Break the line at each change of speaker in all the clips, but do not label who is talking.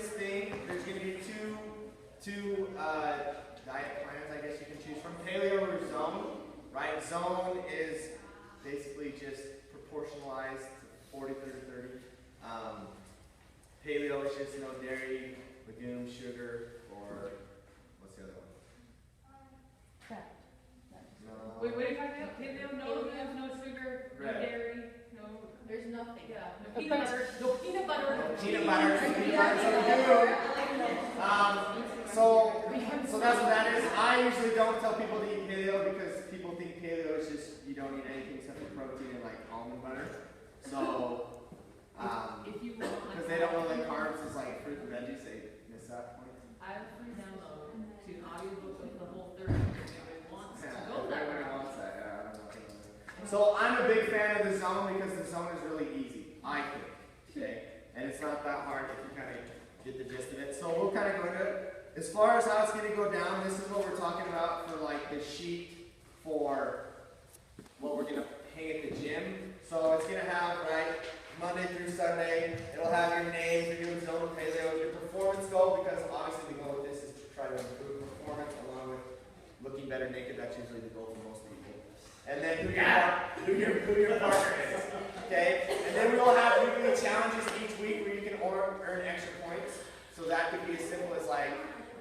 biggest thing, there's going to be two diet plans, I guess you can choose from. Paleo or Zone, right? Zone is basically just proportionalized to 40, 30, 30. Paleo is just no dairy, legumes, sugar, or what's the other one?
Fat.
No.
Wait, what are you talking about? Paleo, no legumes, no sugar, no
Right.
dairy, no.
There's nothing.
Yeah, no
Okay.
peanut butter. No peanut butter.
No peanut butter, so that's what that is. I usually don't tell people to eat paleo because people think paleo is just you don't eat anything except for protein and like almond butter. So,
If you want,
because they don't know that carbs is like fruit and veggies, they miss that point.
I have a free download to an audiobook of the whole 30 if anybody wants to
Yeah,
go that
everybody
route.
wants that. Yeah, I don't know. So I'm a big fan of the Zone because the Zone is really easy, I think. Okay, and it's not that hard if you kind of get the gist of it. So we'll kind of go into it. As far as how it's going to go down, this is what we're talking about for like the sheet for what we're going to hang at the gym. So it's going to have, right, Monday through Sunday, it'll have your name, if you're doing Zone or Paleo, your performance goal, because obviously the goal with this is to try to improve performance along with looking better naked. That's usually the goal for most people. And then who your partner is. Okay? And then we will have weekly challenges each week where you can earn extra points. So that could be as simple as like,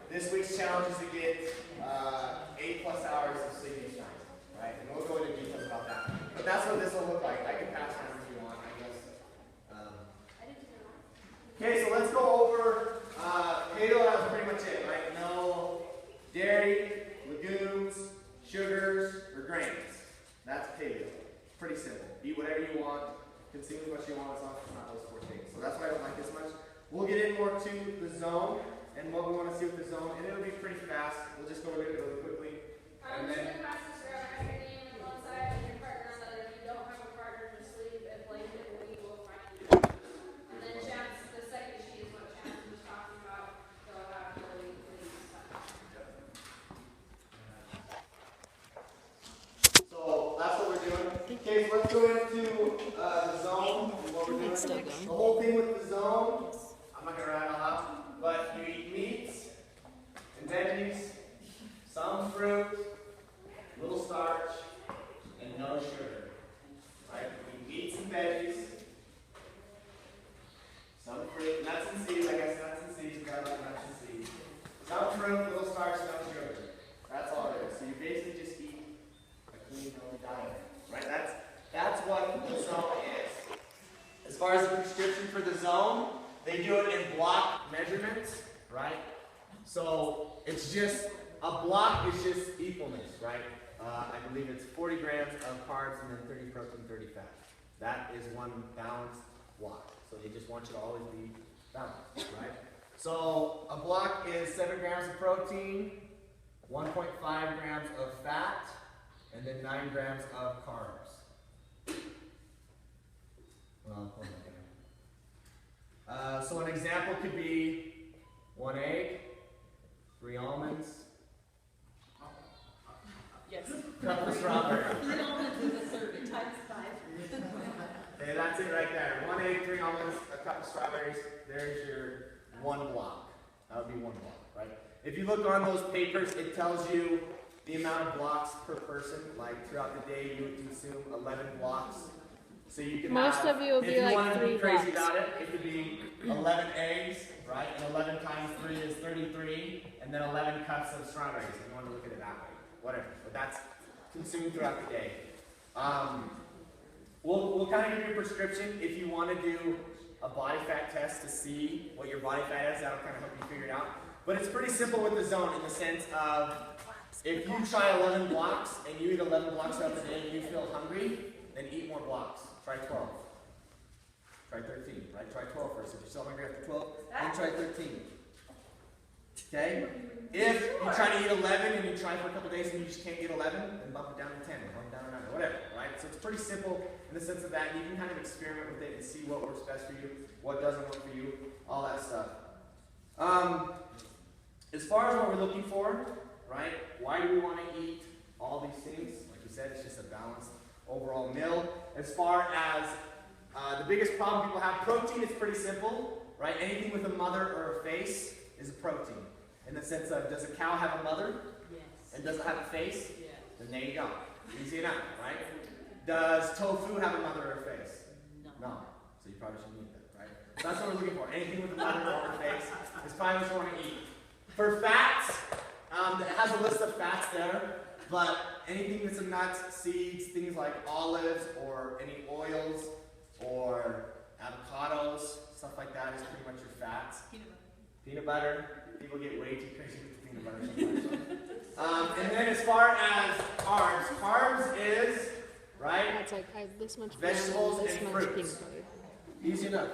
this week's challenge is to get 8+ hours of sleep each night, right? And we'll go into details about that. But that's what this will look like. I can pass around if you want, I guess. Okay, so let's go over paleo. That's pretty much it, right? No dairy, legumes, sugars, or grains. That's paleo. Pretty simple. Eat whatever you want, consume as much as you want, as long as it's not those 4 things. So that's why I don't like this much. We'll get in more to the Zone and what we want to see with the Zone, and it'll be pretty fast. We'll just go over it really quickly. And then,
Your name on one side and your partner on the other. If you don't have a partner, just leave a blanket and we will find you. And then Chance, the second sheet is what Chance was talking about. So I'll have to leave stuff.
so that's what we're doing. Okay, so let's go into the Zone and what we're doing. The whole thing with the Zone, I'm not going to write it all out, but you eat meats and veggies, some fruit, little starch, and no sugar. Right? You eat meats and veggies, some fruit, nuts and seeds, I guess nuts and seeds, you got nuts and seeds. Some fruit, little starch, no sugar. That's all it is. So you basically just eat a clean, healthy diet. Right? That's what the Zone is. As far as the prescription for the Zone, they do it in block measurements, right? So it's just, a block is just equalness, right? I believe it's 40 grams of carbs and then 30 protein, 30 fat. That is one balanced block. So they just want you to always be balanced, right? So a block is 7 grams of protein, 1.5 grams of fat, and then 9 grams of carbs. Well, hold on. So an example could be 1 egg, 3 almonds,
Yes.
cup of strawberries.
3 almonds is a serving times 5.
Okay, that's it right there. 1 egg, 3 almonds, a cup of strawberries. There's your 1 block. That would be 1 block, right? If you look on those papers, it tells you the amount of blocks per person. Like throughout the day, you would consume 11 blocks. So you can
Most
have,
of you will
if
be
you
like
wanted to
3
be crazy
blocks.
about it, it could be 11 eggs, right? And 11 times 3 is 33, and then 11 cups of strawberries. If you want to look at it that way, whatever. But that's consumed throughout the day. We'll kind of give you a prescription if you want to do a body fat test to see what your body fat is. That'll kind of help you figure it out. But it's pretty simple with the Zone in the sense of if you try 11 blocks and you eat 11 blocks throughout the day and you feel hungry, then eat more blocks. Try 12. Try 13, right? Try 12 first. If you're still hungry after 12, then try 13. Okay? If you try to eat 11 and you try for a couple days and you just can't get 11, then bump it down to 10 or bump it down to 9 or whatever, right? So it's pretty simple in the sense of that. You can kind of experiment with it and see what works best for you, what doesn't work for you, all that stuff. As far as what we're looking for, right? Why do we want to eat all these things? Like we said, it's just a balanced overall meal. As far as the biggest problem people have, protein is pretty simple. right? Anything with a mother or a face is a protein. In the sense of, does a cow have a mother
Yes.
and does it have a face?
Yes.
Then there you go. Easy enough, right? Does tofu have a mother or a face?
No.
No. So you probably shouldn't eat that, right? So that's what we're looking for. Anything with a mother or a face is probably what you want to eat. For fats, it has a list of fats there, but anything that's in nuts, seeds, things like olives or any oils or avocados, stuff like that is pretty much your fats. Peanut butter. People get way too crazy with the peanut butter sometimes. And then as far as carbs is, right,
It's like I have this much
vegetables
banana, this
and
much
fruits.
peanut butter.
Easy enough.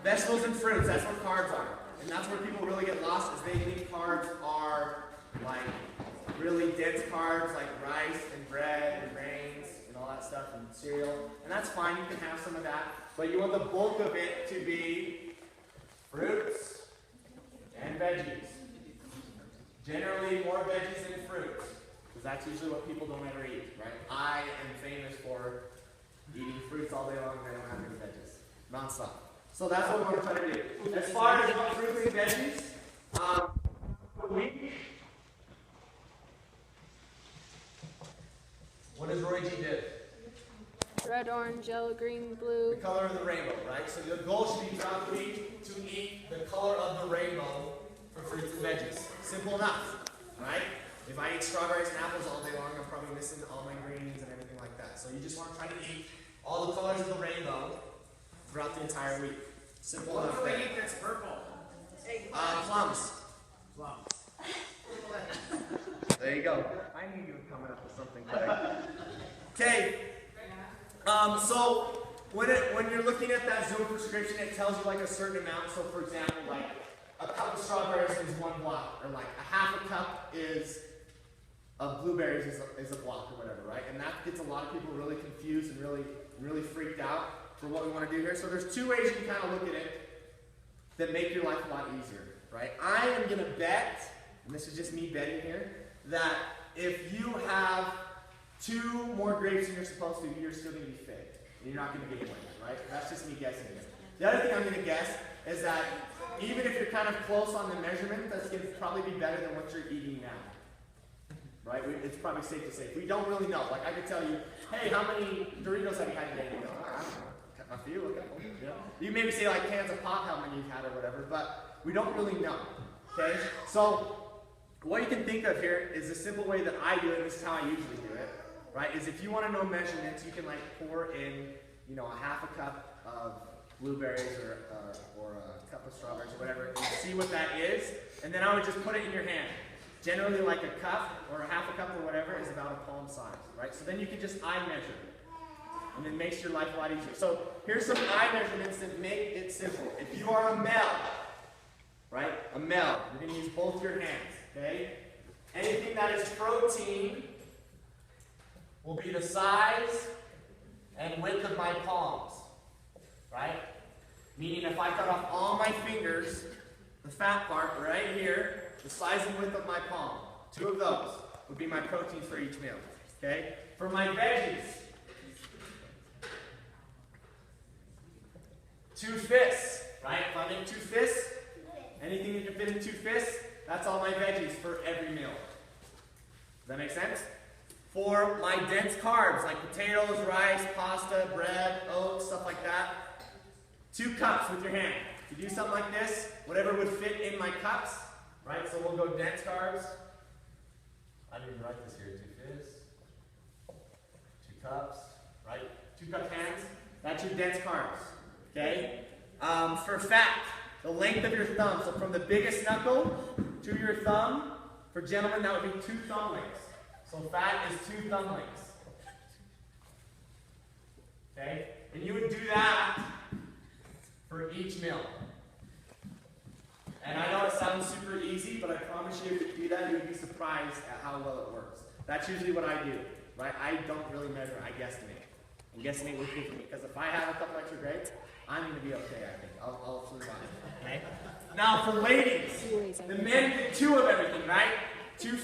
Vegetables and fruits, that's what carbs are. And that's where people really get lost, is they think carbs are like really dense carbs like rice and bread and grains and all that stuff and cereal. And that's fine, you can have some of that. But you want the bulk of it to be fruits and veggies. Generally more veggies than fruits. Because that's usually what people don't ever eat, right? I am famous for eating fruits all day long and I don't have any veggies. Non-stop. So that's what we want to try to do. As far as what fruits and veggies, what does Roy G do?
Red, orange, yellow, green,
The
blue.
color of the rainbow, right? So your goal should be throughout the week to eat the color of the rainbow for fruits and veggies. Simple enough, right? If I eat strawberries and apples all day long, I'm probably missing all my greens and everything like that. So you just want to try to eat all the colors of the rainbow throughout the entire week. Simple enough.
What do we eat that's purple?
Plums.
Plums.
There you go. I knew you were coming up with something, Craig. Okay. So when you're looking at that Zoom prescription, it tells you like a certain amount. So for example, like a cup of strawberries is 1 block, or like a half a cup of blueberries is a block or whatever, right? And that gets a lot of people really confused and really freaked out for what we want to do here. So there's 2 ways you can kind of look at it that make your life a lot easier, right? I am going to bet, and this is just me betting here, that if you have 2 more grapes than you're supposed to, you're still going to be fit. And you're not going to gain weight, right? That's just me guessing here. The other thing I'm going to guess is that even if you're kind of close on the measurement, that's going to probably be better than what you're eating now. Right? It's probably safe to say. We don't really know. Like I could tell you, hey, how many Doritos have you had today? You go, I don't know. A few, okay. Yeah. You maybe say like cans of pop, how many you've had or whatever, but we don't really know. Okay? So what you can think of here is a simple way that I do it, and this is how I usually do it, right? Is if you want to know measurements, you can like pour in, you know, a half a cup of blueberries or a cup of strawberries or whatever, and see what that is, and then I would just put it in your hand. Generally like a cup or a half a cup or whatever is about a palm size, right? So then you can just eye measure. And it makes your life a lot easier. So here's some eye measurements that make it simple. If you are a male, right? A male, you're going to use both your hands, okay? Anything that is protein will be the size and width of my palms, right? Meaning if I cut off all my fingers, the fat part right here, the size and width of my palm, 2 of those would be my proteins for each meal, okay? For my veggies, 2 fists, right? If I make 2 fists, anything that can fit in 2 fists, that's all my veggies for every meal. Does that make sense? For my dense carbs, like potatoes, rice, pasta, bread, oats, stuff like that, 2 cups with your hand. If you do something like this, whatever would fit in my cups, right? So we'll go dense carbs. I didn't even write this here. 2 fists, 2 cups, right? 2 cup hands. That's your dense carbs. Okay? For fat, the length of your thumb. So from the biggest knuckle to your thumb, for gentlemen, that would be 2 thumb lengths. So fat is 2 thumb lengths. Okay? And you would do that for each meal. And I know it sounds super easy, but I promise you if you do that, you would be surprised at how well it works. That's usually what I do. Right? I don't really measure, I guesstimate. And guesstimate would be for me. Because if I have a couple extra grapes, I'm going to be okay, I think. I'll survive. Okay? Now for ladies, the men get 2 of everything, right? 2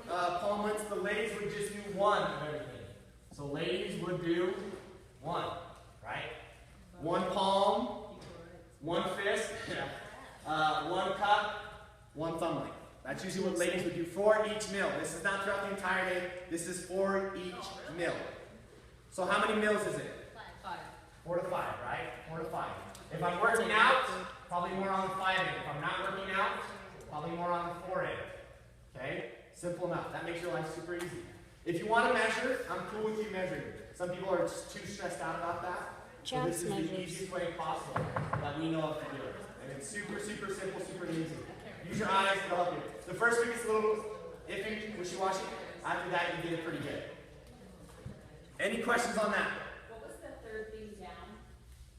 palm lengths. The ladies would just do 1 of everything. So ladies would do 1, right? 1 palm 1 fist, yeah. 1 cup, 1 thumb length. That's usually what ladies would do for each meal. This is not throughout the entire day. This is for each meal. So how many meals is it?
5.
4 to 5, right? 4 to 5. If I'm working out, probably more on the 5 end. If I'm not working out, probably more on the 4 end. Okay? Simple enough. That makes your life super easy. If you want to measure, I'm cool with you measuring. Some people are just too stressed out about that. So this is the easiest way possible that we know of to do it. And it's super, super simple, super easy. Use your eyes to help you. The first week is a little iffy, wishy-washy. After that, you get it pretty good. Any questions on that?
What was the third thing down?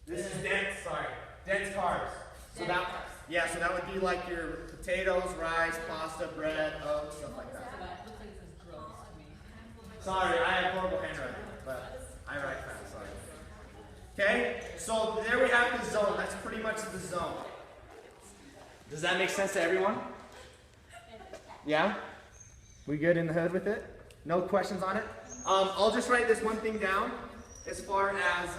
This is dense, dense carbs. So that, yeah, so that would be like your potatoes, rice, pasta, bread, oats, stuff like that.
So that looks like it says drugs to me.
Sorry, I have horrible handwriting, but I write fast, sorry. Okay, so there we have the zone. That's pretty much the zone. Does that make sense to everyone? Yeah? We good in the hood with it? No questions on it? I'll just write this one thing down as far as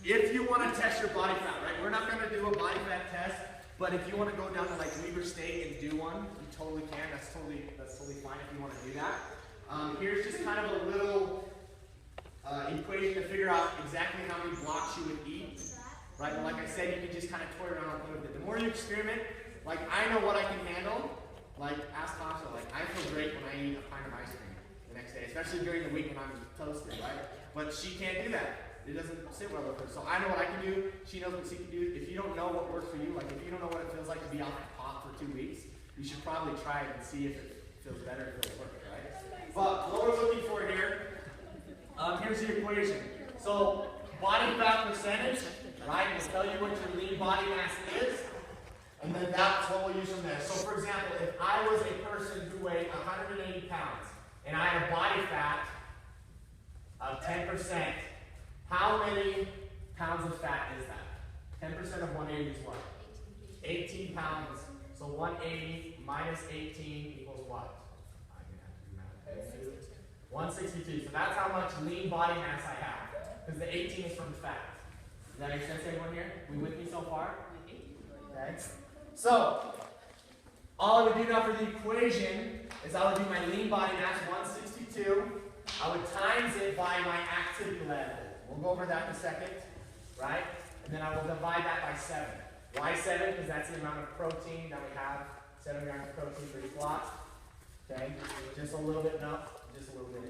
if you want to test your body fat, right? We're not going to do a body fat test, but if you want to go down to like Weber State and do one, you totally can. That's totally fine if you want to do that. Here's just kind of a little equation to figure out exactly how many blocks you would eat, right? And like I said, you can just kind of toy around with it. The more you experiment, like I know what I can handle. Like ask Tasha, like I feel great when I eat a pint of ice cream the next day, especially during the week when I'm toasted, right? But she can't do that. It doesn't sit well with her. So I know what I can do. She knows what she can do. If you don't know what works for you, like if you don't know what it feels like to be off the pot for 2 weeks, you should probably try it and see if it feels better, if it'll work, right? But what we're looking for here, here's the equation. So body fat percentage, right, will tell you what your lean body mass is. And then that's what we'll use from there. So for example, if I was a person who weighed 180 pounds and I had a body fat of 10%, how many pounds of fat is that? 10% of 180 is what? 18 pounds. So 180 minus 18 equals what? 162. So that's how much lean body mass I have. Because the 18 is from fat. Does that make sense to everyone here? We with me so far? Okay. So, all I would do now for the equation is I would do my lean body mass, 162. I would times it by my activity level. We'll go over that in a second, right? And then I will divide that by 7. Why 7? Because that's the amount of protein that we have. 7 grams of protein for each block. Okay? Just a little bit, no, just a little bit.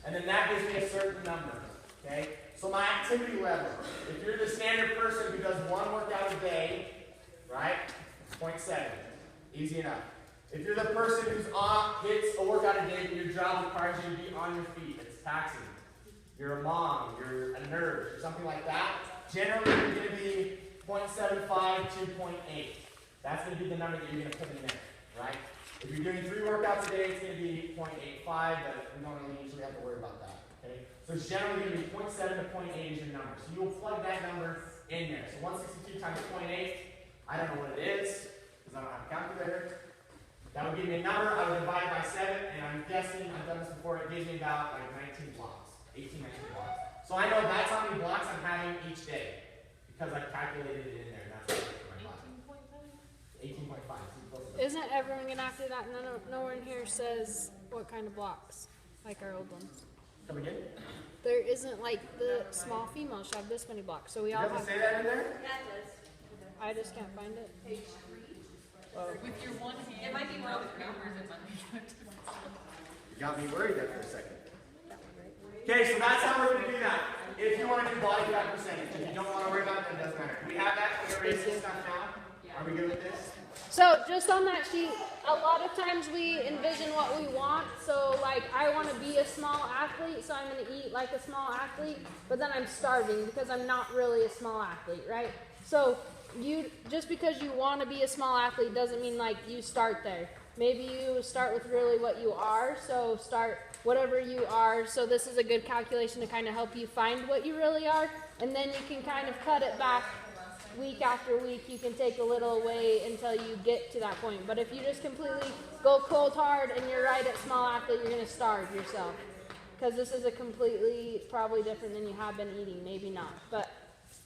And then that gives me a certain number. Okay? So my activity level, if you're the standard person who does 1 workout a day, right? 0.7. Easy enough. If you're the person who's hits a workout a day, but your job requires you to be on your feet, it's taxing. You're a mom, you're a nurse, or something like that. Generally, you're going to be 0.75 to 0.8. That's going to be the number that you're going to put in there, right? If you're doing 3 workouts a day, it's going to be 0.85, but we don't really usually have to worry about that. Okay? So it's generally going to be 0.7 to 0.8 is your number. So you will plug that number in there. So 162 times 0.8, I don't know what it is, because I don't have a calculator. That would give me a number, I would divide by 7, and I'm guessing, I've done this before, it gives me about like 19 blocks, 18, 19 blocks. So I know that's how many blocks I'm having each day, because I've calculated it in there, and that's what I my body. 18.5.
Isn't everyone gonna have to do that? No one here says what kind of blocks, like our old ones.
Come again?
There isn't like the small females should have this many blocks, so we all
Does it
have.
say that in there?
Yeah, it does.
I just can't find it.
Page 3. With your one hand. It might be wrong with numbers. It might be different.
You got me worried there for a second. Okay, so that's how we're going to do that. If you want to do body fat percentage, if you don't want to worry about it, it doesn't matter. We have that. We erase this stuff now. Are we good with this?
So just on that sheet, a lot of times we envision what we want. So like I want to be a small athlete, so I'm going to eat like a small athlete, but then I'm starving because I'm not really a small athlete, right? So you just because you want to be a small athlete doesn't mean like you start there. Maybe you start with really what you are, so start whatever you are. So this is a good calculation to kind of help you find what you really are, and then you can kind of cut it back week after week. You can take a little away until you get to that point. But if you just completely go cold hard and you're right at small athlete, you're going to starve yourself, because this is a completely probably different than you have been eating. Maybe not, but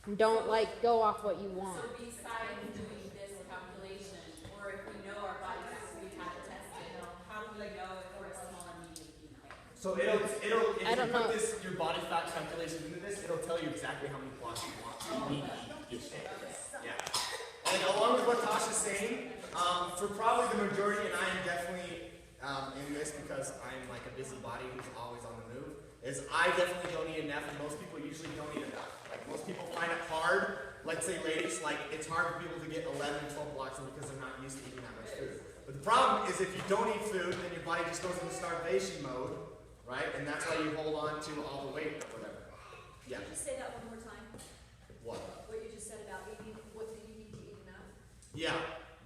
Don't like go off what you want.
So besides doing this calculation, or if we know our body mass, we have to test it, how do we know if we're a small or medium female?
So it'll if
I
you
don't
put
know.
this your body fat calculation into this, it'll tell you exactly how many blocks you want you need to eat each day. Yeah. And along with what Tasha's saying, for probably the majority, and I am definitely in this because I'm like a busybody who's always on the move, is I definitely don't eat enough, and most people usually don't eat enough. Like most people find it hard, let's say ladies, like it's hard for people to get 11, 12 blocks in because they're not used to eating that much food. But the problem is if you don't eat food, then your body just goes into starvation mode, right? And that's why you hold on to all the weight or whatever. Yeah.
Can you just say that one more time?
What?
What you just said about eating, what do you need to eat enough?
Yeah,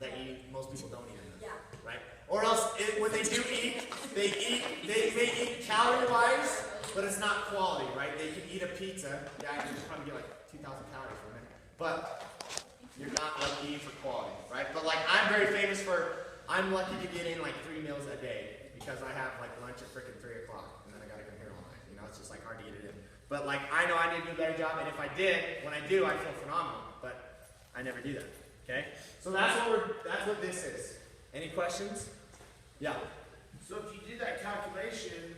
that most people don't eat enough.
Yeah.
Right? Or else, when they do eat, they may eat calorie-wise, but it's not quality, right? They can eat a pizza. Yeah, you can probably get like 2,000 calories from it. But you're not like eating for quality, right? But like I'm very famous for, I'm lucky to get in like 3 meals a day because I have like lunch at frickin' 3 o'clock and then I gotta come here all night. You know, it's just like hard to get it in. But like I know I need to do a better job, and if I did, when I do, I feel phenomenal. But I never do that. Okay? So that's what this is. Any questions? Yeah.
So if you do that calculation,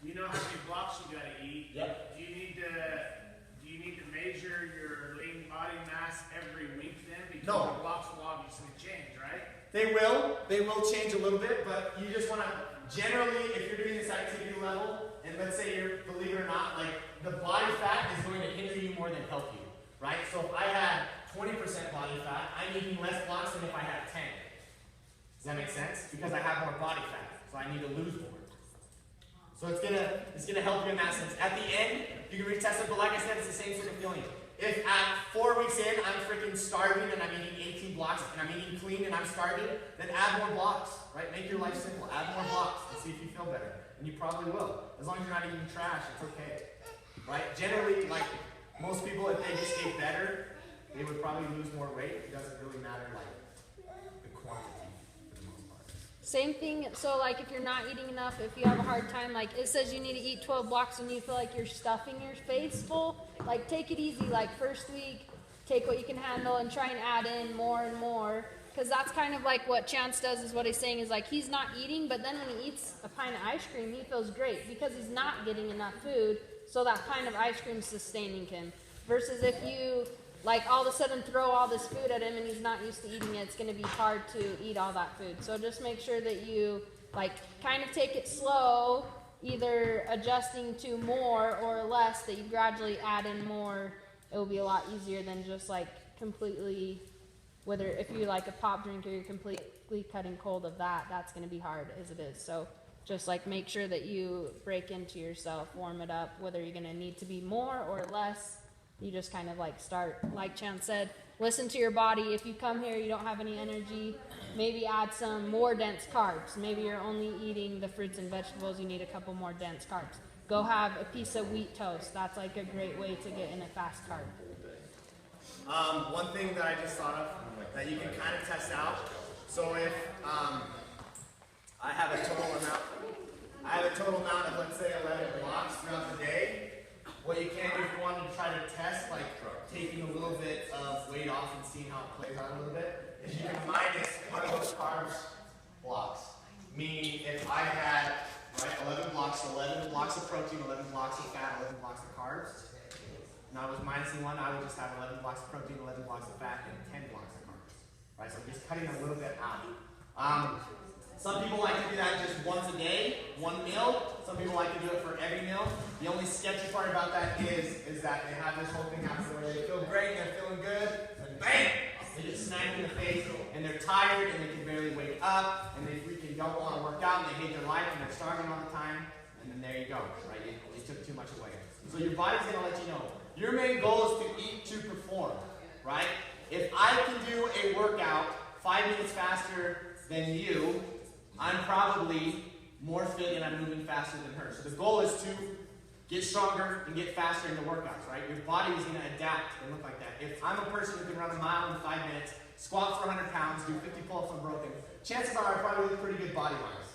you know how many blocks you gotta eat.
Yep.
Do you need to measure your lean body mass every week then? Because
No.
the blocks will obviously change, right?
They will change a little bit, but you just want to, generally, if you're doing this activity level, and let's say you're, believe it or not, like, the body fat is going to hinder you more than help you, right? So if I had 20% body fat, I'm eating less blocks than if I had 10. Does that make sense? Because I have more body fat, so I need to lose more. So it's gonna help you in that sense. At the end, you can retest it, but like I said, it's the same sort of feeling. If at 4 weeks in, I'm freaking starving and I'm eating 18 blocks and I'm eating clean and I'm starving, then add more blocks, right? Make your life simple. Add more blocks and see if you feel better. And you probably will. As long as you're not eating trash, it's okay. Right? Generally, like most people, if they just ate better, they would probably lose more weight. It doesn't really matter like the quantity for the most part.
Same thing, so like if you're not eating enough, if you have a hard time, like it says you need to eat 12 blocks and you feel like you're stuffing your face full, like take it easy, like first week, take what you can handle and try and add in more and more. Because that's kind of like what Chance does, is what he's saying is like he's not eating, but then when he eats a pint of ice cream, he feels great because he's not getting enough food, so that pint of ice cream is sustaining him. Versus if you like all of a sudden throw all this food at him and he's not used to eating it, it's going to be hard to eat all that food. So just make sure that you like kind of take it slow, either adjusting to more or less, that you gradually add in more. It will be a lot easier than just like completely, whether if you like a pop drink or you're completely cutting cold of that, that's going to be hard as it is. So just like make sure that you break into yourself, warm it up, whether you're going to need to be more or less. You just kind of like start, like Chance said, listen to your body. If you come here, you don't have any energy, maybe add some more dense carbs. Maybe you're only eating the fruits and vegetables, you need a couple more dense carbs. Go have a piece of wheat toast. That's like a great way to get in a fast carb.
One thing that I just thought of that you can kind of test out. So if I have a total amount of, let's say, 11 blocks throughout the day. What you can do if you wanted to try to test, like taking a little bit of weight off and seeing how it plays out a little bit, is you can minus one of those carbs blocks. Meaning if I had 11 blocks, so 11 blocks of protein, 11 blocks of fat, 11 blocks of carbs. And I was minusing one, I would just have 11 blocks of protein, 11 blocks of fat, and 10 blocks of carbs. Right? So I'm just cutting a little bit out. Some people like to do that just once a day, one meal. Some people like to do it for every meal. The only sketchy part about that is that they have this whole thing happen where they feel great, they're feeling good, and bang! They get smacked in the face, and they're tired, and they can barely wake up, and they freaking don't want to work out, and they hate their life, and they're starving all the time, and then there you go, right? You took too much away. So your body's going to let you know. Your main goal is to eat to perform, right? If I can do a workout 5 minutes faster than you, I'm probably more fit and I'm moving faster than her. So the goal is to get stronger and get faster in the workouts, right? Your body is going to adapt and look like that. If I'm a person who can run a mile in 5 minutes, squat for 100 pounds, do 50 pull-ups unbroken, chances are I probably look pretty good body-wise,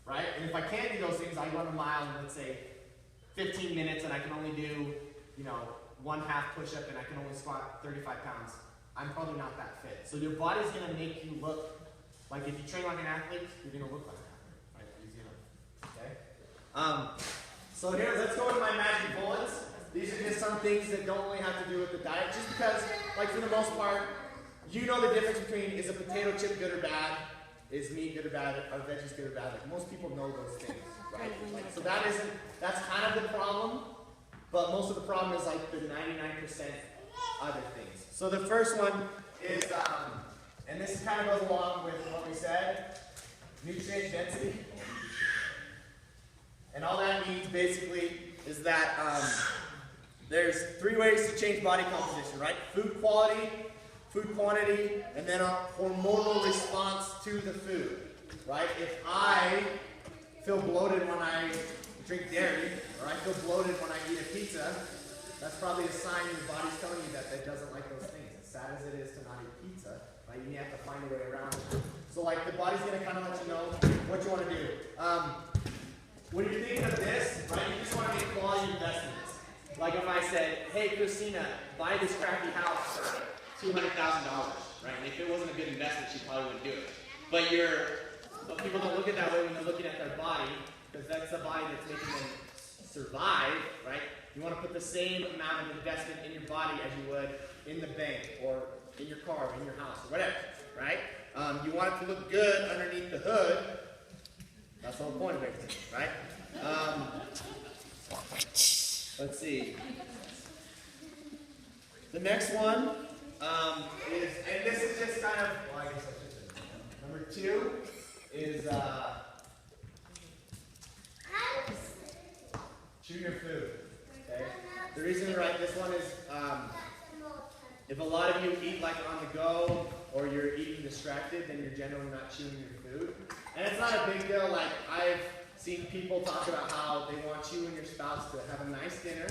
right? And if I can't do those things, I run a mile in, let's say, 15 minutes and I can only do, one half push-up and I can only squat 35 pounds, I'm probably not that fit. So your body's gonna make you look like, if you train like an athlete, you're gonna look like an athlete, right? Easy enough, okay? So here, let's go with my magic bullets. These are just some things that don't really have to do with the diet, just because, like for the most part, you know the difference between, is a potato chip good or bad? Is meat good or bad? Are veggies good or bad? Like most people know those things, right? Like, so that's kind of the problem, but most of the problem is like the 99% other things. So the first one is, and this kind of goes along with what we said, nutrient density. And all that means basically is that there's 3 ways to change body composition, right? Food quality, food quantity, and then a hormonal response to the food, right? If I feel bloated when I drink dairy, or I feel bloated when I eat a pizza, that's probably a sign your body's telling you that it doesn't like those things. As sad as it is to not eat pizza, right? You have to find a way around it. So like the body's gonna kind of let you know what you want to do. When you're thinking of this, right, you just want to make quality investments. Like if I said, hey Christina, buy this crappy house for $200,000, right? And if it wasn't a good investment, she probably wouldn't do it. But people don't look at it that way when they're looking at their body, because that's the body that's making them survive, right? You want to put the same amount of investment in your body as you would in the bank or in your car or in your house or whatever, right? You want it to look good underneath the hood. That's the whole point of everything, right? Let's see. The next one is, and this is just kind of, well, I guess I should say. Number 2 is chew your food. Okay? The reason we write this one is if a lot of you eat like on the go or you're eating distracted, then you're generally not chewing your food. And it's not a big deal. Like I've seen people talk about how they want you and your spouse to have a nice dinner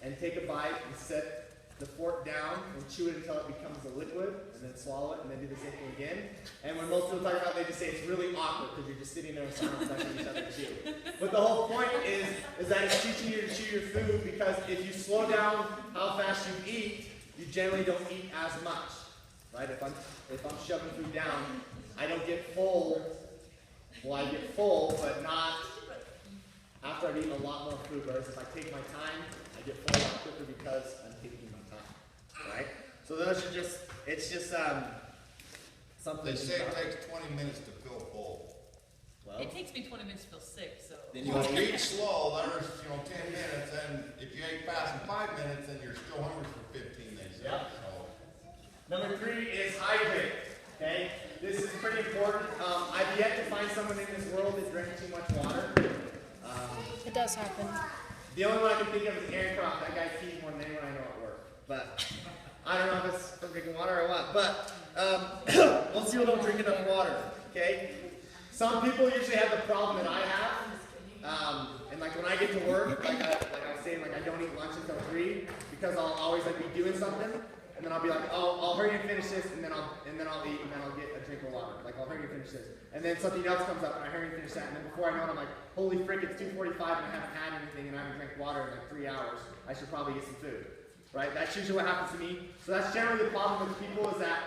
and take a bite and set the fork down and chew it until it becomes a liquid and then swallow it and then do the same thing again. And when most people talk about it, they just say it's really awkward because you're just sitting there in silence letting each other chew. But the whole point is that it's teaching you to chew your food, because if you slow down how fast you eat, you generally don't eat as much, right? If I'm shoving food down, I don't get full. Well, I get full, but not after I've eaten a lot more food. Whereas if I take my time, I get full a lot quicker because I'm taking my time, right? So those are just, it's just something.
They say it takes 20 minutes to feel full.
Well,
It takes me 20 minutes to feel sick, so.
Then you eat slow, there's 10 minutes, and if you ate fast in 5 minutes, then you're still hungry for 15, they say.
Yeah.
So.
Number 3 is hydrate. Okay, this is pretty important. I've yet to find someone in this world that drank too much water.
It does happen.
The only one I can think of is Aaron Croft. That guy pees more than anyone I know at work. But I don't know if it's from drinking water or what. But most people don't drink enough water. Okay, some people usually have the problem that I have. And like when I get to work, like I was saying, like I don't eat lunch until 3 because I'll always like be doing something. And then I'll be like, oh, I'll hurry and finish this, and then I'll eat, and then I'll get a drink of water. Like I'll hurry and finish this, and then something else comes up, and I hurry and finish that, and then before I know it, I'm like, holy frick, it's 2:45, and I haven't had anything, and I haven't drank water in like 3 hours. I should probably get some food, right? That's usually what happens to me. So that's generally the problem with people, is that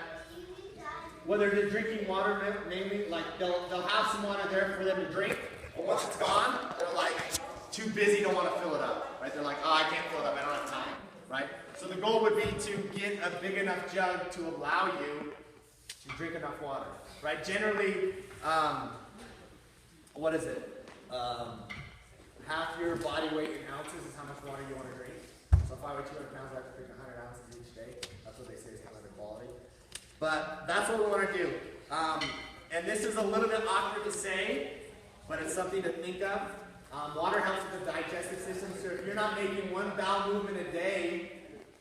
whether they're drinking water, mainly, like they'll have some water there for them to drink, but once it's gone, they're like too busy, don't want to fill it up, right? They're like, oh, I can't fill it up, I don't have time, right? So the goal would be to get a big enough jug to allow you to drink enough water, right? Generally, what is it? Half your body weight in ounces is how much water you want to drink. So if I weigh 200 pounds, I have to drink 100 ounces each day. That's what they say is kind of the quality. But that's what we want to do. And this is a little bit awkward to say, but it's something to think of. Water helps with the digestive system, so if you're not making one bowel movement a day,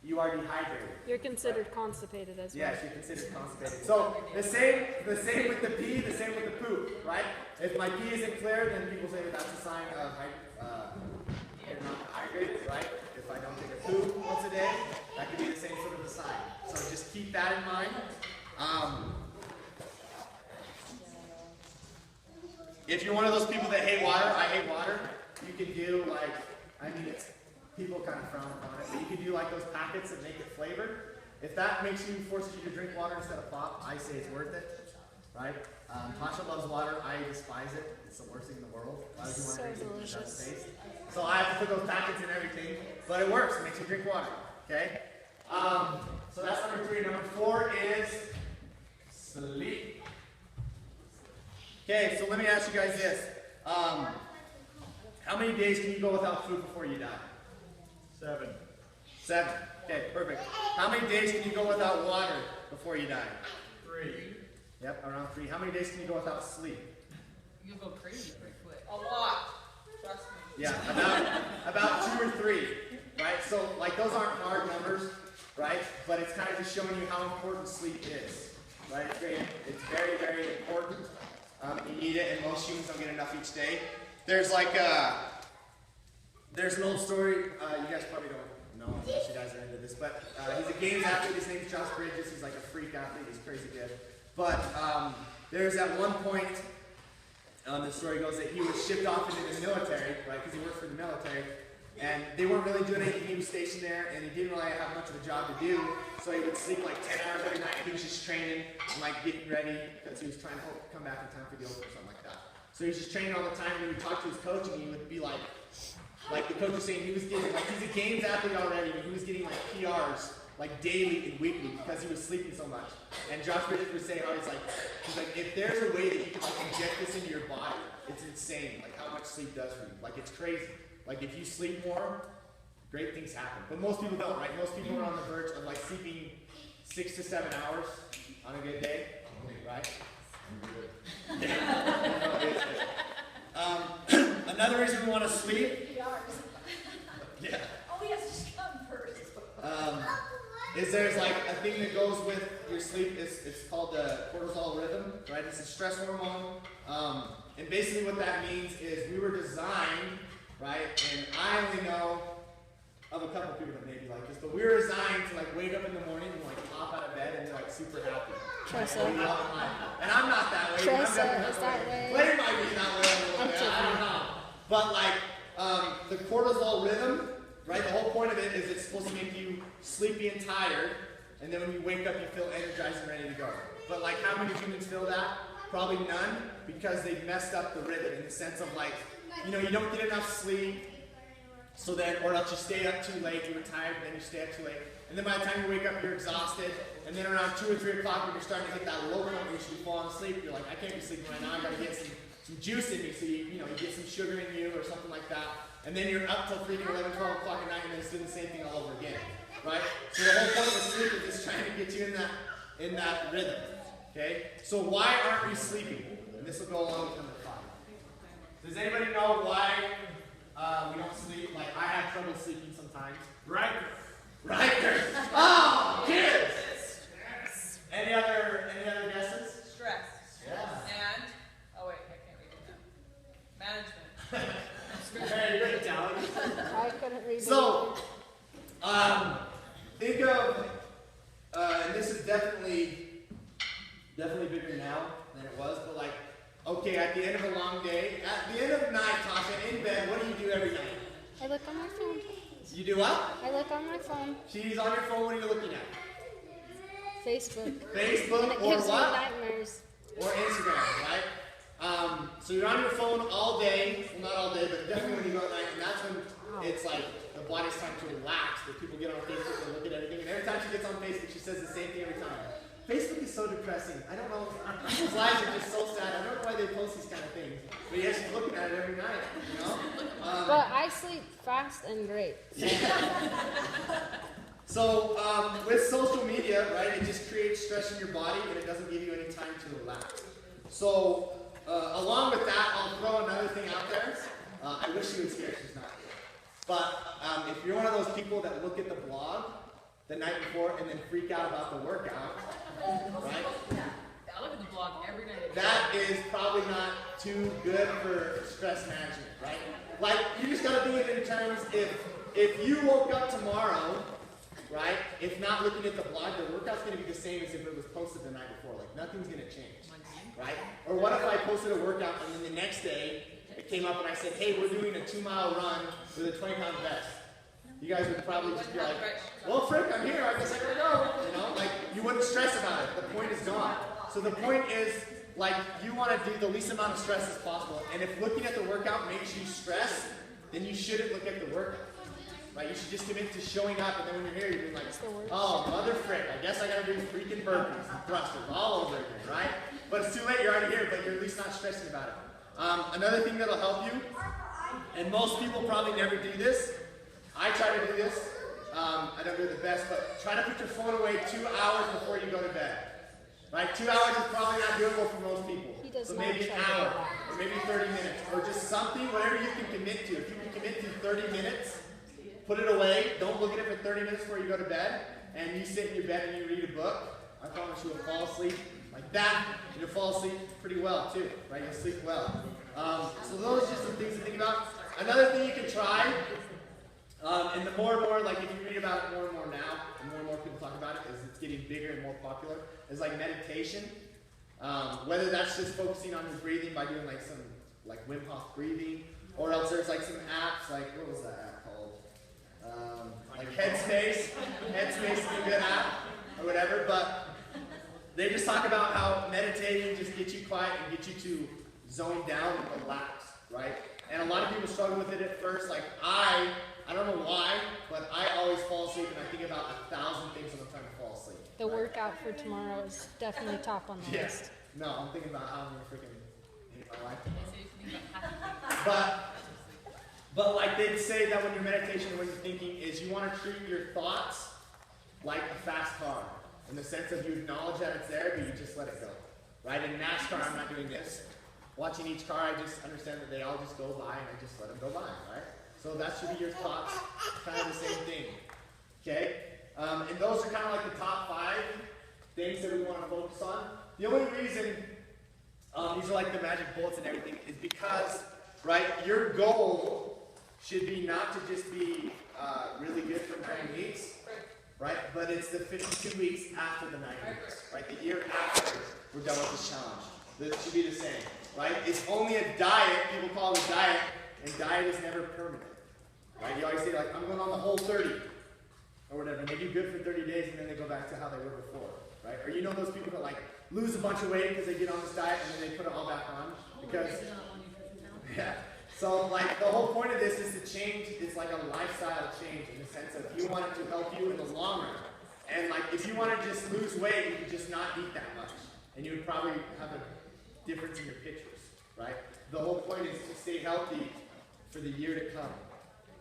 you are dehydrated.
You're considered constipated as well.
Yes, you're considered constipated. So the same with the pee, the same with the poop, right? If my pee isn't clear, then people say that's a sign of you're not hydrated, right? If I don't take a poop once a day, that could be the same sort of a sign. So just keep that in mind. If you're one of those people that hate water, I hate water, you can do like, people kind of frown upon it. But you can do like those packets that make it flavored. If that forces you to drink water instead of pop, I say it's worth it, right? Tasha loves water. I despise it. It's the worst thing in the world. Why would you want to drink it? It doesn't taste. So I have to put those packets in everything, but it works. It makes you drink water. Okay. So that's number 3. Number 4 is sleep. Okay. So let me ask you guys this: how many days can you go without food before you die?
7.
7. Okay, perfect. How many days can you go without water before you die?
3.
Yep, around 3. How many days can you go without sleep?
You'll go crazy pretty quick.
A lot. Trust me.
Yeah, about 2 or 3, right? So like those aren't hard numbers, right? But it's kind of just showing you how important sleep is, right? It's very, very important. You need it, and most humans don't get enough each day. There's like there's an old story. You guys probably don't know unless you guys are into this, but he's a games athlete. His name's Josh Bridges. He's like a freak athlete. He's crazy good. But there's at one point. The story goes that he was shipped off into the military, right, because he worked for the military, and they weren't really doing anything. He was stationed there, and he didn't really have much of a job to do, so he would sleep like 10 hours every night. He was just training and like getting ready because he was trying to come back in time for the Open or something like that. So he was just training all the time, and he would talk to his coach, and he would be like the coach was saying he was getting, like, he's a games athlete already, and he was getting like PRs like daily and weekly because he was sleeping so much. And Josh Bridges was saying, he's like, if there's a way that you can like inject this into your body, it's insane, like how much sleep does for you. Like it's crazy. Like if you sleep more, great things happen. But most people don't, right? Most people are on the verge of like sleeping 6 to 7 hours on a good day, right? Another reason we want to sleep. Yeah.
Oh, he has to come first.
Is there's like a thing that goes with your sleep. It's called the cortisol rhythm, right? It's a stress hormone. And basically what that means is we were designed, right? And I only know of a couple people that may be like this, but we were designed to like wake up in the morning and like pop out of bed and be like super happy.
Tressa.
And I'm not that way.
Tressa
I'm
is that way.
Claire might be that way a little bit. I don't know. But like the cortisol rhythm, right? The whole point of it is it's supposed to make you sleepy and tired, and then when you wake up, you feel energized and ready to go. But like, how many humans feel that? Probably none, because they've messed up the rhythm in the sense of like, you don't get enough sleep, so then, or else you stay up too late, you're tired, and then you stay up too late, and then by the time you wake up, you're exhausted, and then around 2 or 3 o'clock, when you're starting to hit that low point where you should be falling asleep, you're like, I can't be sleeping right now, I gotta get some juice in me, so you get some sugar in you or something like that, and then you're up till freaking 11, 12 o'clock at night, and then it's doing the same thing all over again, right? So the whole point of sleep is just trying to get you in that rhythm, okay? So why aren't we sleeping? And this will go along with number 5. Does anybody know why we don't sleep? Like, I have trouble sleeping sometimes. Riker. Oh, kids! Any other guesses?
Stress.
Yeah.
And, oh wait, I can't read it now. Management.
Very good, Tally.
I couldn't read
So, think of, and this is definitely bigger now than it was, but like, okay, at the end of a long day, at the end of the night, Tasha, in bed, what do you do every night?
I look on my phone.
You do what?
I look on my phone.
She's on your phone, what are you looking at?
Facebook.
Facebook
And it
or
gives me
what?
nightmares.
Or Instagram, right? So you're on your phone all day, well not all day, but definitely when you go at night, and that's when it's like the body's time to relax, that people get on Facebook and look at everything, and every time she gets on Facebook, she says the same thing every time. Facebook is so depressing. I don't know, people's lives are just so sad. I don't know why they post these kind of things. But yeah, she's looking at it every night,
But I sleep fast and great.
So with social media, right, it just creates stress in your body and it doesn't give you any time to relax. So along with that, I'll throw another thing out there. I wish you was here, she's not here. But if you're one of those people that look at the blog the night before and then freak out about the workout, right?
I look at the blog every night.
That is probably not too good for stress management, right? Like, you just gotta do it in terms, if you woke up tomorrow, right, if not looking at the blog, the workout's gonna be the same as if it was posted the night before. Like, nothing's gonna change, right? Or what if I posted a workout and then the next day, it came up and I said, hey, we're doing a 2-mile run with a 20-pound vest. you guys would probably just be like, well, frick, I'm here, I guess I gotta go. You know, like, you wouldn't stress about it. The point is gone. So the point is, like, you want to do the least amount of stress as possible. And if looking at the workout makes you stress, then you shouldn't look at the workout. Right? You should just commit to showing up, and then when you're here, you're like, oh, mother frick, I guess I gotta do freaking burpees and thrusters all over again, right? But it's too late, you're already here, but you're at least not stressing about it. Another thing that'll help you, and most people probably never do this, I try to do this, I don't do it the best, but try to put your phone away 2 hours before you go to bed. Right? 2 hours is probably not doable for most people. So maybe an hour, or maybe 30 minutes, or just something, whatever you can commit to. If you can commit to 30 minutes, put it away. Don't look at it for 30 minutes before you go to bed, and you sit in your bed and you read a book. I promise you will fall asleep like that, and you'll fall asleep pretty well too, right? You'll sleep well. So those are just some things to think about. Another thing you can try, and the more and more, like if you read about it more and more now, and more people talk about it, is it's getting bigger and more popular, is like meditation. Whether that's just focusing on your breathing by doing like some like Wim Hof breathing, or else there's like some apps, like what was that app called? Like Headspace. Headspace is a good app, or whatever, but they just talk about how meditating just gets you quiet and gets you to zone down and relax, right? And a lot of people struggle with it at first. Like I don't know why, but I always fall asleep and I think about 1,000 things when I'm trying to fall asleep.
The workout for tomorrow is definitely top on the list.
No, I'm thinking about how I'm gonna freaking hate my life. But like they'd say that when your meditation and when you're thinking is you want to treat your thoughts like a fast car. In the sense of you acknowledge that it's there, but you just let it go. Right? In NASCAR, I'm not doing this. Watching each car, I just understand that they all just go by and I just let them go by, right? So that should be your thoughts, kind of the same thing. Okay? And those are kind of like the top 5 things that we want to focus on. The only reason these are like the magic bullets and everything is because, right, your goal should be not to just be really good for 9 weeks, right? But it's the 52 weeks after the 9 weeks, right? The year after we're done with this challenge. That should be the same, right? It's only a diet, people call it a diet, and diet is never permanent, right? You always say like, I'm going on the whole 30, or whatever, and they do good for 30 days and then they go back to how they were before, right? Or you know those people that like lose a bunch of weight because they get on this diet and then they put it all back on, because, yeah. So like the whole point of this is to change, it's like a lifestyle change in the sense of you want it to help you in the long run. And like if you want to just lose weight, you could just not eat that much. And you would probably have a difference in your pictures, right? The whole point is to stay healthy for the year to come.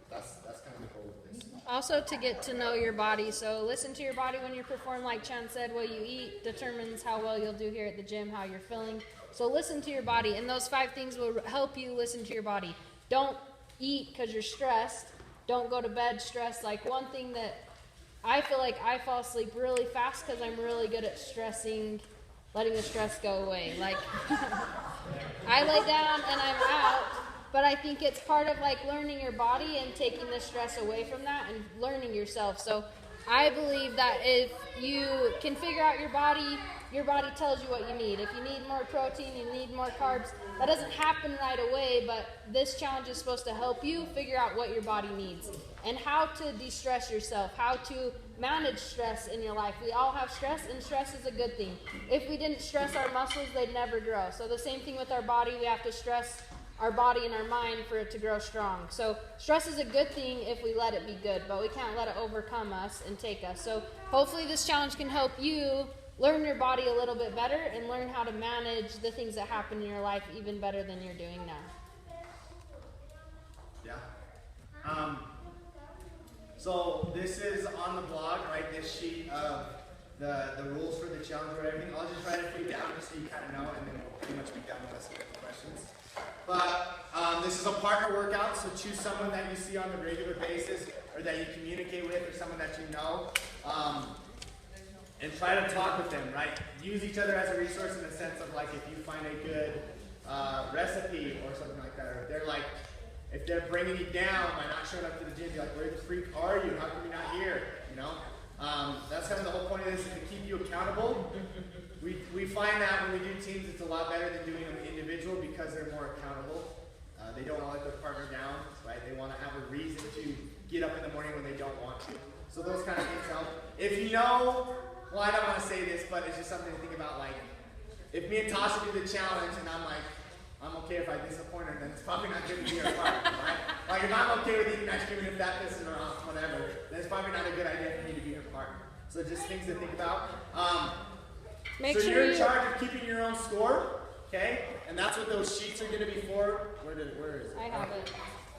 That's kind of the goal of this.
Also to get to know your body. So listen to your body when you perform. Like Chan said, what you eat determines how well you'll do here at the gym, how you're feeling. So listen to your body, and those 5 things will help you listen to your body. Don't eat because you're stressed. Don't go to bed stressed. Like one thing that I feel like I fall asleep really fast because I'm really good at stressing, letting the stress go away. Like I lay down and I'm out, but I think it's part of like learning your body and taking the stress away from that and learning yourself. So I believe that if you can figure out your body tells you what you need. If you need more protein, you need more carbs. That doesn't happen right away, but this challenge is supposed to help you figure out what your body needs and how to de-stress yourself, how to manage stress in your life. We all have stress, and stress is a good thing. If we didn't stress our muscles, they'd never grow. So the same thing with our body, we have to stress our body and our mind for it to grow strong. So stress is a good thing if we let it be good, but we can't let it overcome us and take us. So hopefully this challenge can help you learn your body a little bit better and learn how to manage the things that happen in your life even better than you're doing now.
Yeah. So this is on the blog, right? This sheet of the rules for the challenge or everything. I'll just write it for you down just so you kind of know, and then we'll pretty much be done with us with the questions. But this is a partner workout, so choose someone that you see on a regular basis or that you communicate with or someone that you know. And try to talk with them, right? Use each other as a resource in the sense of like if you find a good recipe or something like that, or if they're like, if they're bringing you down by not showing up to the gym, be like, where the freak are you? How come you're not here? You know? That's kind of the whole point of this, is to keep you accountable. We find that when we do teams, it's a lot better than doing them individual because they're more accountable. They don't want to let their partner down, right? They want to have a reason to get up in the morning when they don't want to. So those kind of things help. If you know, well, I don't want to say this, but it's just something to think about. Like, if me and Tasha do the challenge and I'm like, I'm okay if I disappoint her, then it's probably not good to be her partner, right? Like, if I'm okay with eating ice cream and if that pisses her off, whatever, then it's probably not a good idea for me to be her partner. So just things to think about.
Make
so
sure
you're in charge of keeping your own score, okay? And that's what those sheets are going to be for. Where is it?
I have it.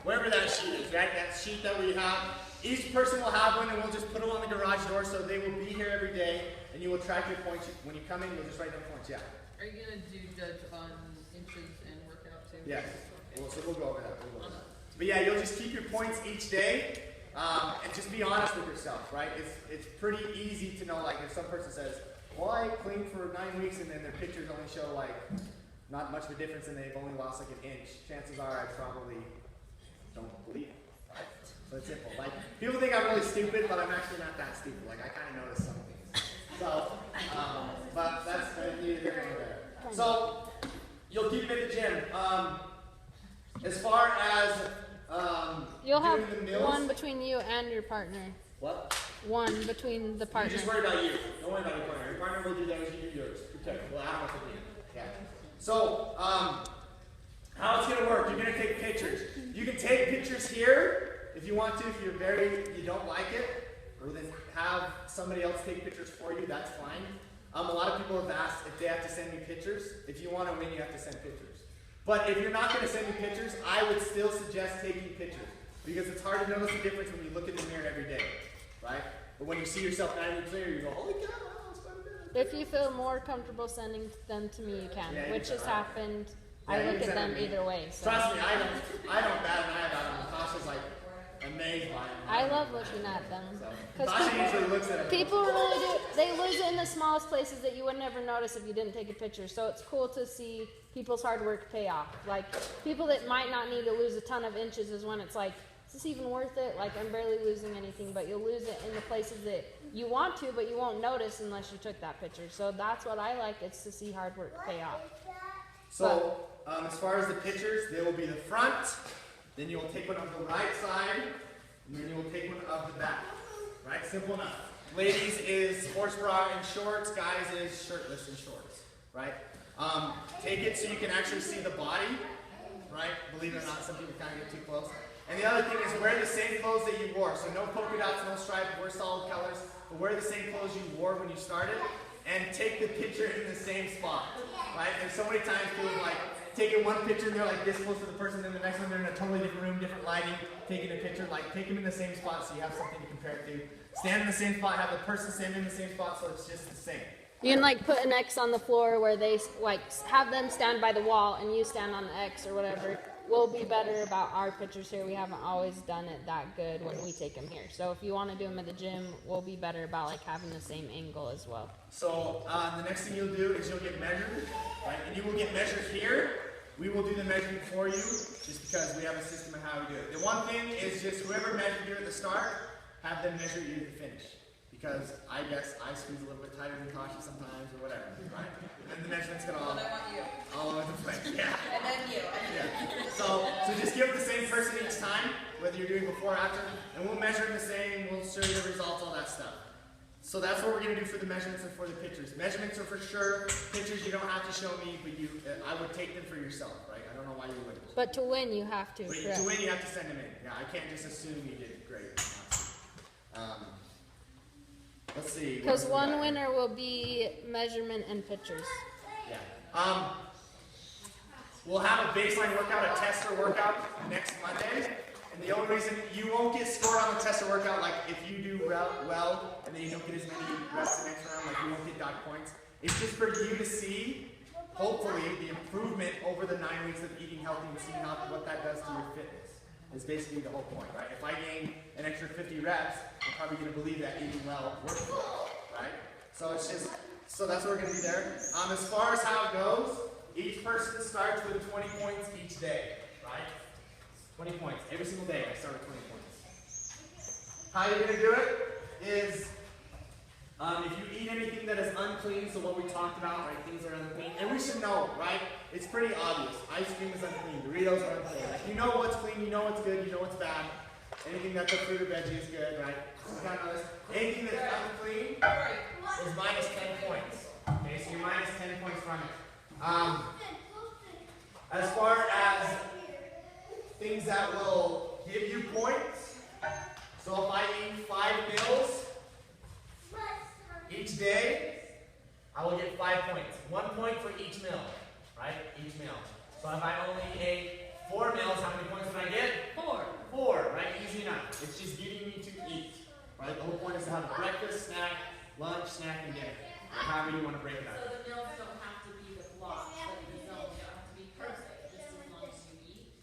Wherever that sheet is, right? That sheet that we have. Each person will have one, and we'll just put them on the garage door, so they will be here every day, and you will track your points. When you come in, you'll just write down points. Yeah.
Are you gonna do judge on inches and workout too?
Yes. So we'll go over that. But yeah, you'll just keep your points each day, and just be honest with yourself, right? It's pretty easy to know, like, if some person says, well, I cleaned for 9 weeks, and then their pictures only show, like, not much of a difference, and they've only lost, like, an inch. Chances are I probably don't believe it. Right? So it's simple. Like, people think I'm really stupid, but I'm actually not that stupid. Like, I kind of notice some things. So, but that's neither here nor there. So, you'll keep it at the gym. As far as
You'll have
doing the meals,
one between you and your partner.
what?
One between the
You
partner.
just worry about you. Don't worry about your partner. Your partner will do those, you do yours. Okay. Well, I don't know what to do. Yeah. So, how it's gonna work? You're gonna take pictures. You can take pictures here if you want to. If you don't like it, or then have somebody else take pictures for you. That's fine. A lot of people have asked if they have to send me pictures. If you want to win, you have to send pictures. But if you're not going to send me pictures, I would still suggest taking pictures because it's hard to notice the difference when you look in the mirror every day, right? But when you see yourself 9 weeks later, you go, "Holy cow, wow, it's quite good."
If you feel more comfortable sending them to me, you can,
Yeah,
which
you
has
can.
happened.
Yeah,
I
you
look
can
at
send
them
me.
either way. So.
Trust me, I don't bat an eye about them. Tasha's like amazed by them.
I love looking at them.
So,
'Cause
Tasha usually looks at them.
People really do. They lose it in the smallest places that you would never notice if you didn't take a picture. So it's cool to see people's hard work pay off. Like, people that might not need to lose a ton of inches is when it's like, is this even worth it? Like, I'm barely losing anything, but you'll lose it in the places that you want to, but you won't notice unless you took that picture. So that's what I like, it's to see hard work pay off.
So, as far as the pictures, they will be the front, then you will take one of the right side, and then you will take one of the back. Right? Simple enough. Ladies is sports bra and shorts, guys is shirtless and shorts. Right? Take it so you can actually see the body. Right? Believe it or not, some people kind of get too close. And the other thing is wear the same clothes that you wore. So no polka dots, no stripes, wear solid colors, but wear the same clothes you wore when you started, and take the picture in the same spot. Right? And so many times people like taking one picture and they're like this close to the person, then the next one they're in a totally different room, different lighting, taking a picture. Like, take them in the same spot so you have something to compare it to. Stand in the same spot, have the person stand in the same spot so it's just the same.
You can like put an X on the floor where they like have them stand by the wall and you stand on the X or whatever. We'll be better about our pictures here. We haven't always done it that good when we take them here. So if you want to do them at the gym, we'll be better about like having the same angle as well.
So the next thing you'll do is you'll get measured, right? And you will get measured here. We will do the measuring for you just because we have a system of how we do it. The one thing is just whoever measured you at the start, have them measure you at the finish. Because I guess I squeeze a little bit tighter than Tasha sometimes or whatever, right? And the measurement's gonna
Well, I want you.
all over the place. Yeah.
And then you.
Yeah. So just give it the same person each time, whether you're doing before or after, and we'll measure it the same, we'll show you the results, all that stuff. So that's what we're going to do for the measurements and for the pictures. Measurements are for sure. Pictures you don't have to show me, but I would take them for yourself, right? I don't know why you wouldn't.
But to win, you have to.
But
correct.
to win, you have to send them in. Yeah, I can't just assume you did great. Let's see.
Because one winner will be measurement and pictures.
Yeah. We'll have a baseline workout, a tester workout next Monday. And the only reason you won't get scored on the tester workout, like if you do well and then you don't get as many reps the next round, like you won't get dot points. It's just for you to see, hopefully, the improvement over the 9 weeks of eating healthy and seeing what that does to your fitness. Is basically the whole point, right? If I gain an extra 50 reps, I'm probably going to believe that eating well works for me, right? So it's just, so that's what we're going to do there. As far as how it goes, each person starts with 20 points each day, right? 20 points. Every single day I start with 20 points. How you're going to do it is, if you eat anything that is unclean, so what we talked about, right, things are unclean, and we should know, right? It's pretty obvious. Ice cream is unclean. Doritos are unclean. Like, you know what's clean, you know what's good, you know what's bad. Anything that's a fruit or veggie is good, right? Anything that's unclean is minus 10 points. Okay, so you're minus 10 points from it. As far as things that will give you points, so if I eat 5 meals each day, I will get 5 points. 1 point for each meal, right? Each meal. So if I only ate 4 meals, how many points would I get? 4, right? Easy enough. It's just getting me to eat, right? The whole point is to have a breakfast, snack, lunch, snack, and dinner. Or however you want to break it up.
So the meals don't have to be the block, like the zone. They don't have to be perfect, just as long as you eat.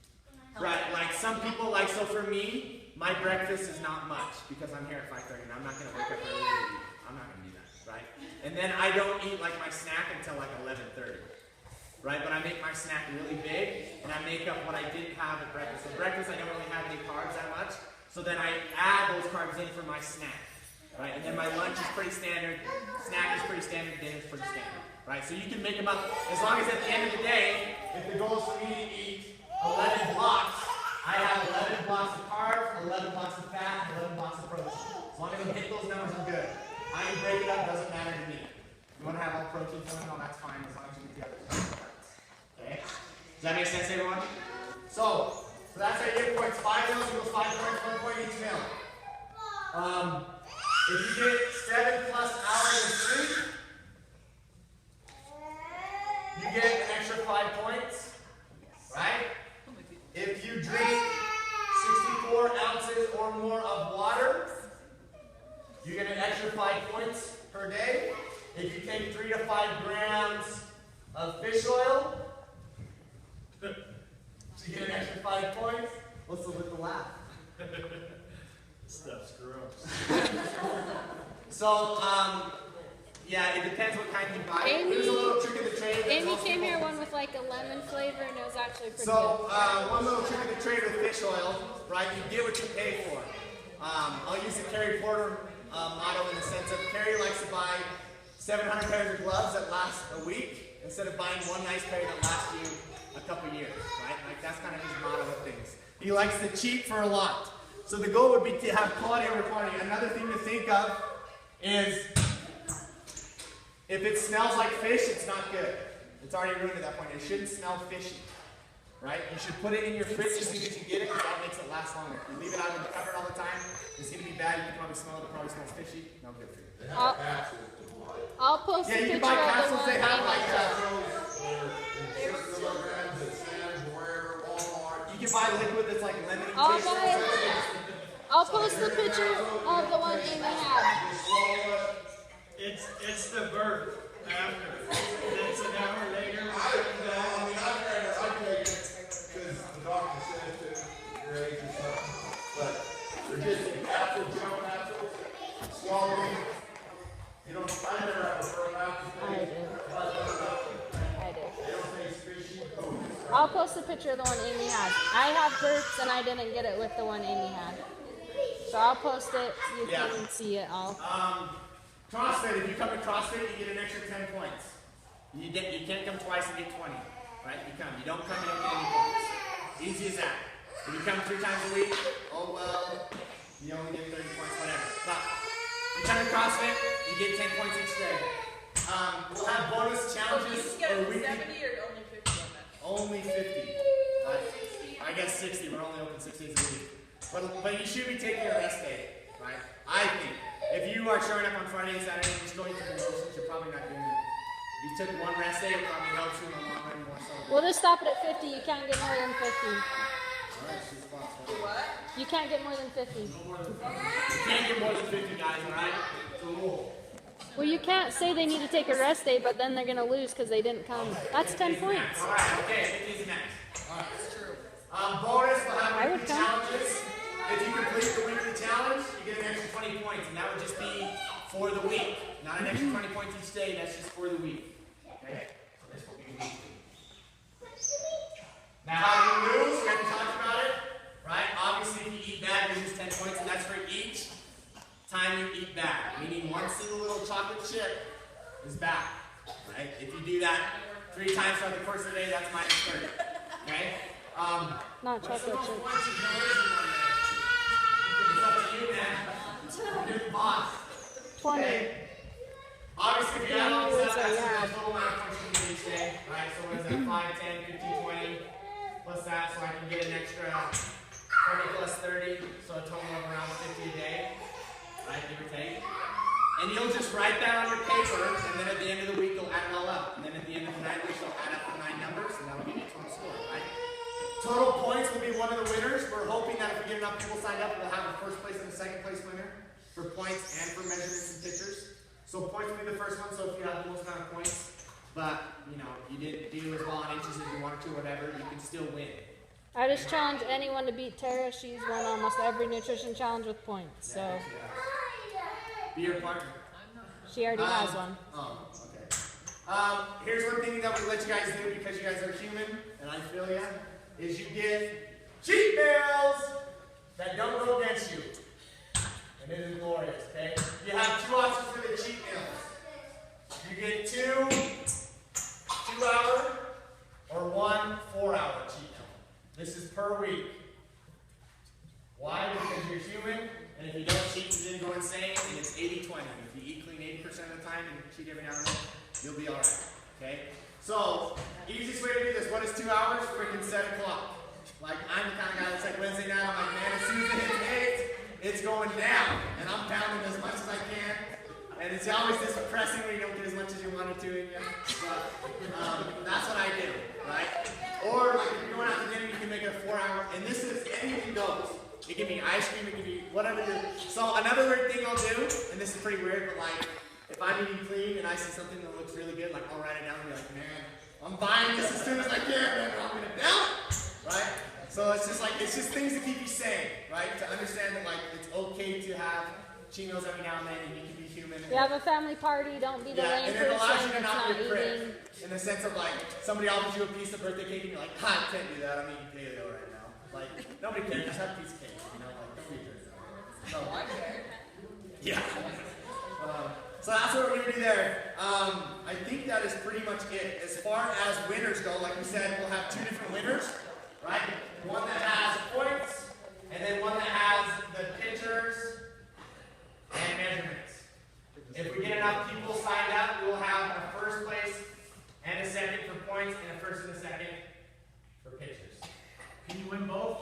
Right, like some people, like, so for me, my breakfast is not much because I'm here at 5:30 and I'm not going to wake up early to eat. I'm not going to do that, right? And then I don't eat like my snack until like 11:30. Right, but I make my snack really big, and I make up what I didn't have at breakfast. So breakfast, I don't really have any carbs that much, so then I add those carbs in for my snack, right? And then my lunch is pretty standard, snack is pretty standard, dinner is pretty standard, right? So you can make them up, as long as at the end of the day, if the goal is for me to eat 11 blocks, I have 11 blocks of carbs, 11 blocks of fat, 11 blocks of protein. As long as I hit those numbers, I'm good. How you break it up doesn't matter to me. You want to have all protein for them? No, that's fine, as long as you get the other. Okay. Does that make sense, everyone? So that's how you get points. 5 meals equals 5 points, 1 point each meal. If you get 7+ hours of sleep, you get an extra 5 points, right? If you drink 64 ounces or more of water, you get an extra 5 points per day. If you take 3 to 5 grams of fish oil, so you get an extra 5 points. What's with the laugh?
Stuff's gross.
So, yeah, it depends what kind you buy. There's a little trick of the trade.
Amy came here one with like a lemon flavor, and it was actually pretty
So, one little trick of the trade with fish oil, right? You get what you pay for. I'll use the Carrie Porter motto in the sense of Carrie likes to buy 700 pairs of gloves that last a week instead of buying one nice pair that lasts you a couple years, right? Like that's kind of his motto of things. He likes to cheat for a lot. So the goal would be to have quality over quantity. Another thing to think of is if it smells like fish, it's not good. It's already ruined at that point. It shouldn't smell fishy, right? You should put it in your fridge as soon as you get it because that makes it last longer. If you leave it out in the cupboard all the time, it's going to be bad. You can probably smell it. It probably smells fishy. No good for you.
I'll post a
Yeah, you
picture
can buy
of the
capsules.
one
They have
Amy
like
had.
Kilograms at Sam's, wherever, Walmart.
you can buy liquid that's like lemon
I'll
taste.
I'll post the picture of the one Amy had.
It's the birth after. It's an hour later.
I take it because the doctor said to your age or something. But they're just in capsules, jump capsules, swallowing. You don't find it out before
I do. I do.
They don't taste fishy.
I'll post a picture of the one Amy had. I have Burt's and I didn't get it with the one Amy had. So I'll post it. You can see it all.
CrossFit, if you come to CrossFit, you get an extra 10 points. You can't come twice and get 20. Right? You come. You don't come, you don't get any points. Easy as that. If you come 3 times a week, oh well, you only get 30 points, whatever. But you come to CrossFit, you get 10 points each day. We'll have bonus challenges or weekly.
70 or only 50 on that?
Only 50. I guess 60. We're only open 6 days a week. But you should be taking a rest day, right? I think. If you are showing up on Friday and Saturday and just going through the motions, you're probably not doing it. If you took one rest day, it probably helps you in the long run more so.
We'll just stop it at 50. You can't get more than 50.
Alright, she's responsible.
What?
You can't get more than 50.
You can't get more than 50 guys, alright? It's a rule.
Well, you can't say they need to take a rest day, but then they're going to lose because they didn't come. That's 10 points.
Alright, okay, 50 is the max. Alright, that's true. Bonus, we'll have
I would
weekly
come.
challenges. If you complete the weekly challenge, you get an extra 20 points, and that would just be for the week. Not an extra 20 points each day, that's just for the week. Okay? So that's what we do weekly. Now, how do you lose? We haven't talked about it, right? Obviously, if you eat bad, you lose 10 points, and that's for each time you eat bad. Meaning one single little chocolate chip is bad, right? If you do that 3 times throughout the course of the day, that's minus 30. Okay?
Not chocolate chip.
You're the boss.
20.
Okay. Obviously, if you have all
Yeah,
set, that's
yeah.
the total amount of points you get each day, right? So what is that? 5, 10, 15, 20, plus that, so I can get an extra 30 plus 30, so a total of around 50 a day, right? Give or take. And you'll just write that on your paper, and then at the end of the week, you'll add it all up. And then at the end of the 9 weeks, you'll add up the 9 numbers, and that'll give you a total score, right? Total points will be one of the winners. We're hoping that if we get enough people signed up, we'll have a first place and a second place winner for points and for measurements and pictures. So points will be the first one, so if you have the most amount of points, but, you know, you didn't do as well on inches as you wanted to or whatever, you can still win.
I just challenge anyone to beat Tara. She's won almost every nutrition challenge with points. So
Be your partner.
she already has one.
Oh, okay. Here's one thing that we let you guys do because you guys are human, and I feel ya, is you get cheat meals that don't go against you. And it is glorious, okay? You have 2 options for the cheat meals. You get 2 2-hour or 1 4-hour cheat meal. This is per week. Why? Because you're human, and if you don't cheat, you didn't go insane, and it's 80-20. If you eat clean 80% of the time and cheat every now and then, you'll be alright. Okay? So, easiest way to do this, what is 2 hours? Freaking 7 o'clock. Like, I'm the kind of guy that's like Wednesday night, I'm like, man, as soon as it hits 8, it's going down. And I'm pounding as much as I can. And it's always this depressing when you don't get as much as you wanted to in you. But that's what I do, right? Or like if you're going out to dinner, you can make it a 4-hour, and this is anything goes. It can be ice cream, it can be whatever you do. So another weird thing I'll do, and this is pretty weird, but like if I'm eating clean and I see something that looks really good, like I'll write it down and be like, man, I'm buying this as soon as I can, man, I'm gonna down it, right? So it's just things to keep you sane, right? To understand that like it's okay to have cheat meals every now and then, and you can be human.
You have a family party, don't be the lame
and it allows you
person
to
that's
not
not
be a prick.
eating.
In the sense of like, somebody offers you a piece of birthday cake and you're like, I can't do that, I'm eating potato right now. Like, nobody cares, just have a piece of cake, you know? Like, don't be a jerk. So, yeah. So that's what we're going to do there. I think that is pretty much it. As far as winners go, like we said, we'll have 2 different winners, right? One that has points, and then one that has the pictures and measurements. If we get enough people signed up, we will have a first place and a second for points, and a first and a second for pictures.
Can you win both?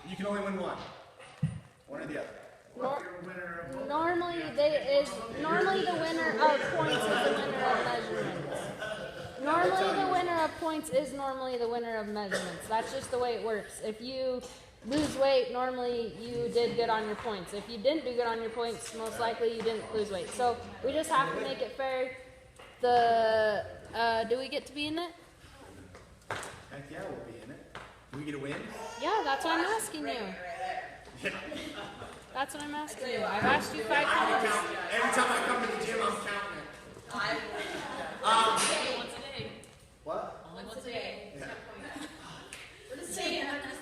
You can only win one. One or the other.
What's your winner of both?
Normally the winner of points is the winner of measurements. Normally the winner of points is normally the winner of measurements. That's just the way it works. If you lose weight, normally you did good on your points. If you didn't do good on your points, most likely you didn't lose weight. So we just have to make it fair. Do we get to be in it?
Heck yeah, we'll be in it. Do we get a win?
Yeah, that's what I'm asking you. That's what I'm asking you. I've asked you 5
I'm
times.
counting. Every time I come to the gym, I'm counting it.
Once a day.
What?
Once a day.
Yeah.
We're just saying, I'm just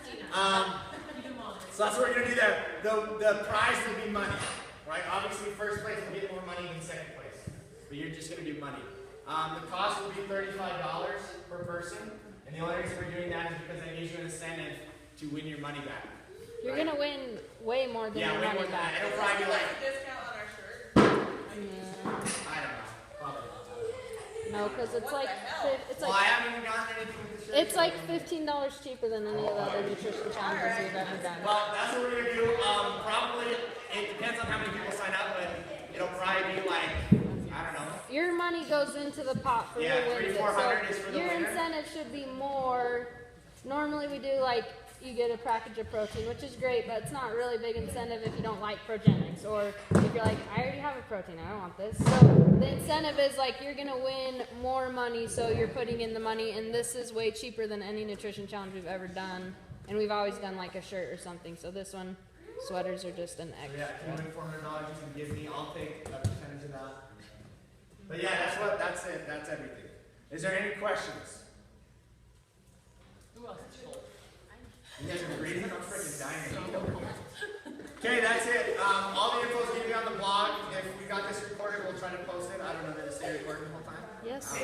So that's what we're gonna do there. The prize will be money, right? Obviously, first place will get more money than second place, but you're just gonna do money. The cost will be $35 per person, and the only reason we're doing that is because that gives you an incentive to win your money back.
You're
right?
gonna win way more than
Yeah,
your
way
money
more than that.
back.
It'll probably be like,
discount on our shirt.
I don't know, probably not.
No, because it's like
Well, I haven't even gotten anything with the shirt.
it's like $15 cheaper than any of the other nutrition challenges we've ever done.
Well, that's what we're gonna do. Probably it depends on how many people sign up, but it'll probably be like, I don't know.
Your money goes into the pot for
Yeah,
who wins it.
300-400 is for
So
the
your
winner.
incentive should be more. Normally we do like you get a package of protein, which is great, but it's not really a big incentive if you don't like Progenics, or if you're like, I already have a protein, I don't want this. So the incentive is like you're gonna win more money, so you're putting in the money, and this is way cheaper than any nutrition challenge we've ever done, and we've always done like a shirt or something. So this one, sweaters are just an
So yeah,
extra.
if you win $400 from Disney, I'll take a percentage of that. But yeah, that's it. That's everything. Is there any questions?
Who else is full?
You guys are breathing? I'm freaking dying. Okay, that's it. All the info is going to be on the blog. If we got this recorded, we'll try to post it. I don't know that it's stay recorded the whole time.
Yes.